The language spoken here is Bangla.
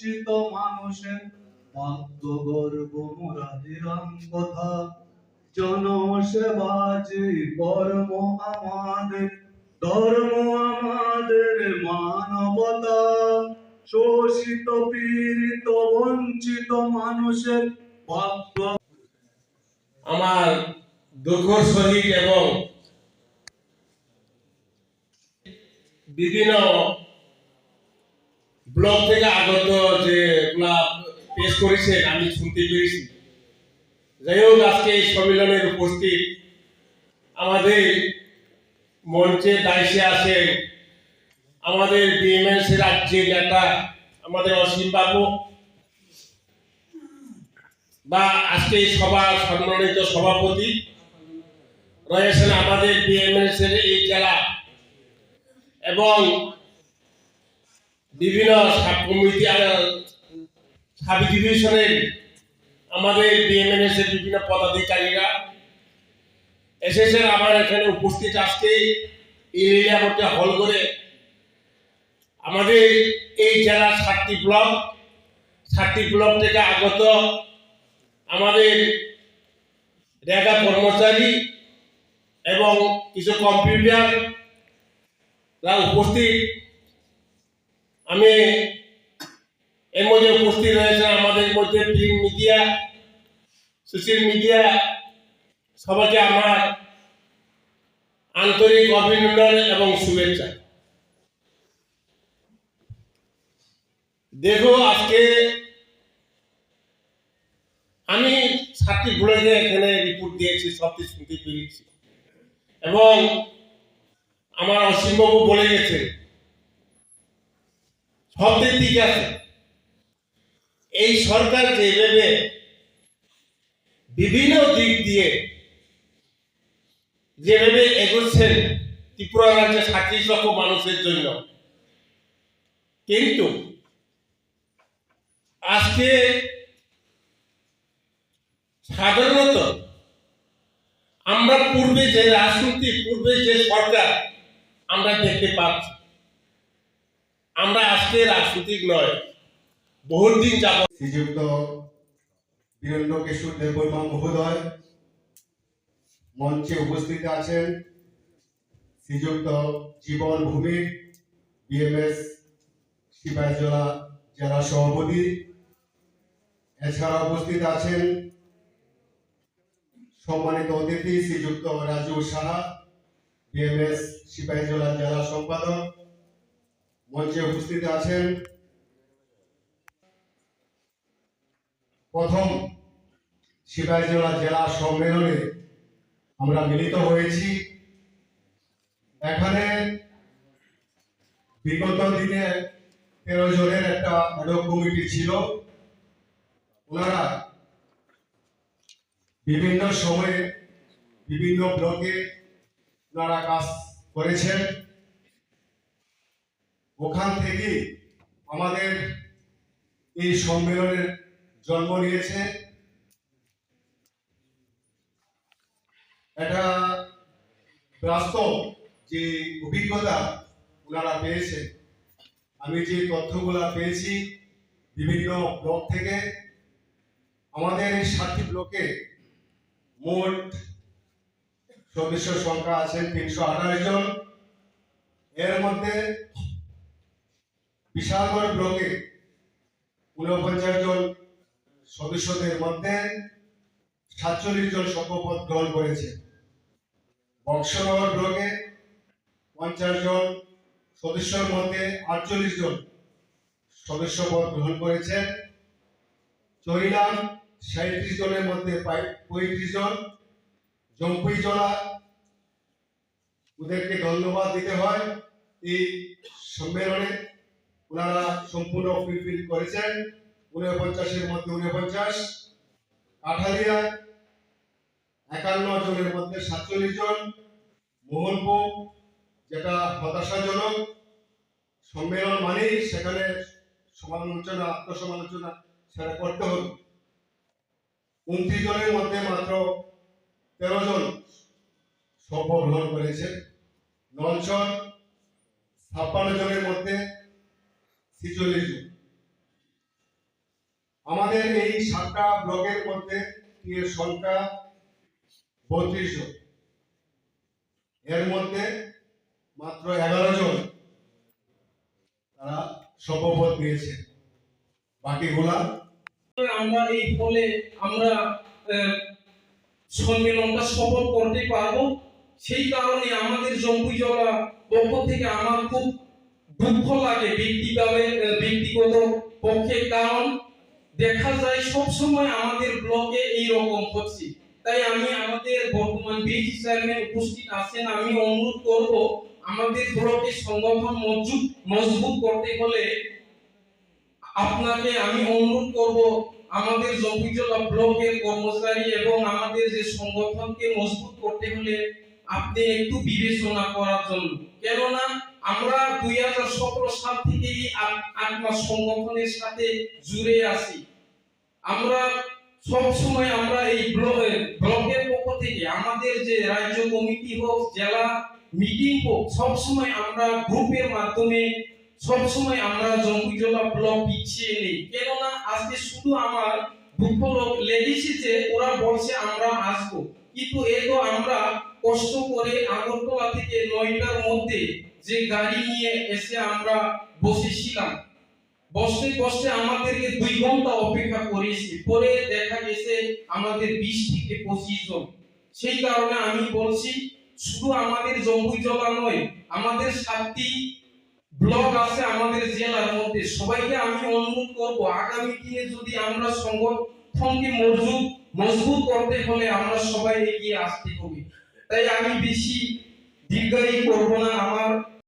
বঞ্চিত মানুষের বাধ্য গর্ব মোরাদিরাম কথা। জনসেবা যে কর্ম আমাদের, ধর্ম আমাদের মানবতা। শোষিত পীড়িত বঞ্চিত মানুষের ভাগ্য। আমার দুঃখর সহিত এবং বিভিন্ন ব্লক থেকে আগত যেগুলা পেশ করেছেন আমি শুনতে পেরেছি। যাই হোক, আজকে এই সম্মেলনের উপস্থিত আমাদের মঞ্চে দায়িত্বে আছেন আমাদের বিএমএনসি রাজ্যের নেতা আমাদের অসীম বাবু, বা আজকে এই সভার সম্মানিত সভাপতি রয়েছেন আমাদের বিএমএনসির এই জেলা এবং বিভিন্ন সাব কমিটি সাব ডিভিশনের আমাদের বিএমএনসির বিভিন্ন পদাধিকারীরা এসেছেন আমার এখানে উপস্থিত। আজকে এই এলাকাতে হল করে আমাদের এই জেলার 7টি ব্লক থেকে আগত আমাদের রেগা কর্মচারী এবং কিছু কম্পিউটাররা উপস্থিত। আমি এর মধ্যে উপস্থিত রয়েছেন আমাদের মধ্যে প্রিন্ট মিডিয়া, সোশ্যাল মিডিয়া, সবাইকে আমার আন্তরিক অভিনন্দন এবং শুভেচ্ছা। দেখো, আজকে আমি 7টি ব্লকে এখানে রিপোর্ট দিয়েছি, সবটি শুনতে পেরেছি এবং আমার অসীমবাবু বলে গেছে সবটি ঠিক আছে। এই সরকার যেভাবে বিভিন্ন দিক দিয়ে যেভাবে এগোচ্ছেন ত্রিপুরা রাজ্যে 37 লক্ষ মানুষের জন্য, কিন্তু আজকে সাধারণত আমরা পূর্বে যে রাজনীতি, পূর্বে যে সরকার আমরা দেখতে পাচ্ছি, আমরা আজকে রাজনীতিক নয়, বহুদিন যাবত। শ্রীযুক্ত বীরেন্দ্র কিশোর দেববর্মা মহোদয়, মঞ্চে উপস্থিত আছেন শ্রীযুক্ত জীবন ভূমি, বিএমএস সিপাহীজলা জেলা সভাপতি। এছাড়া উপস্থিত আছেন সম্মানিত অতিথি শ্রীযুক্ত রাজু সাহা, বিএমএস সিপাহীজলা জেলা সম্পাদক। মঞ্চে উপস্থিত আছেন প্রথম সিপাহীজলা জেলা সম্মেলনে আমরা মিলিত হয়েছি। এখানে বিগত দিনে 13 জনের একটা অ্যাডহক কমিটি ছিল। ওনারা বিভিন্ন সময়ে বিভিন্ন ব্লকে ওনারা কাজ করেছেন। ওখান থেকে আমাদের এই সম্মেলনের জন্ম নিয়েছে। এটা বাস্তব যে অভিজ্ঞতা ওনারা পেয়েছেন। আমি যে তথ্যগুলা পেয়েছি বিভিন্ন ব্লক থেকে, আমাদের এই 7টি ব্লকে মোট সদস্য সংখ্যা আছেন 328 জন। এর মধ্যে বিশালগড় ব্লকে 49 জন সদস্যদের মধ্যে 47 জন শপথ গ্রহণ করেছে। বক্সনগর ব্লকে 50 জন সদস্যের মধ্যে 48 জন সদস্য পদ গ্রহণ করেছেন। চরিলাম 37 জনের মধ্যে 35 জন। জম্পুই জলা, ওদেরকে ধন্যবাদ দিতে হয়, এই সম্মেলনে ওনারা সম্পূর্ণ ফুলফিল করেছেন। 49-এর মধ্যে 49। কাঠালিয়া 51 জনের মধ্যে 47 জন। মোহনপুর, যেটা হতাশাজনক, সম্মেলন মানেই সেখানে সমালোচনা, আত্মসমালোচনা সেটা করতে হবে। 29 জনের মধ্যে মাত্র 13 জন শপথ গ্রহণ করেছে। নলছর 56 জনের মধ্যে 46 জন। আমাদের এই 7টা ব্লকের মধ্যে এর সংখ্যা 32 জন, এর মধ্যে মাত্র 11 জন তারা শপথ নিয়েছে, বাকিগুলা আমরা এই ফলে আমরা সম্মেলনটা সফল করতে পারবো। সেই কারণে আমাদের জম্পুইজলা পক্ষ থেকে আমার খুব দুঃখ লাগে ব্যক্তিগত পক্ষে, কারণ দেখা যায় সব সময় আমাদের ব্লকে এই রকম হচ্ছে। তাই আমি আমাদের বর্তমান বিএসি চেয়ারম্যান উপস্থিত আছেন, আমি অনুরোধ করব আমাদের ব্লকে সংগঠন মজবুত করতে হলে আপনাকে আমি অনুরোধ করব আমাদের জম্পুইজলা ব্লকের কর্মচারী এবং আমাদের যে সংগঠনকে মজবুত করতে হলে আপনি একটু বিবেচনা করার জন্য। কেননা আমরা 2017 সাল থেকে এই 8 মাস সংগঠনের সাথে জুড়ে আছি। আমরা সব সময় আমরা এই ব্লকের পক্ষ থেকে আমাদের যে রাজ্য কমিটি হোক, জেলা মিটিং হোক, সব সময় আমরা গ্রুপের মাধ্যমে সব সময় আমরা জম্পুইজলা ব্লক পিছিয়ে নেই। কেননা আজকে শুধু আমার দুঃখ লেগেছে যে ওরা বলছে আমরা আসবো, কিন্তু এ তো আমরা কষ্ট করে আগরতলা থেকে 9টার মধ্যে যে গাড়ি নিয়ে এসে আমরা বসেছিলাম, বসতে আমাদেরকে 2 ঘন্টা অপেক্ষা করেছি, পরে দেখা গেছে আমাদের 20 থেকে 25 জন। সেই কারণে আমি বলছি শুধু আমাদের জম্পুইজলা নয়, আমাদের 7টি ব্লক আছে আমাদের জেলার মধ্যে, সবাইকে আমি অনুরোধ করব আগামী দিনে যদি আমরা সংগঠনকে মজবুত করতে হলে আমরা সবাই এগিয়ে আসতে হবে। তাই আমি বেশি দীর্ঘায়ী করব না, আমার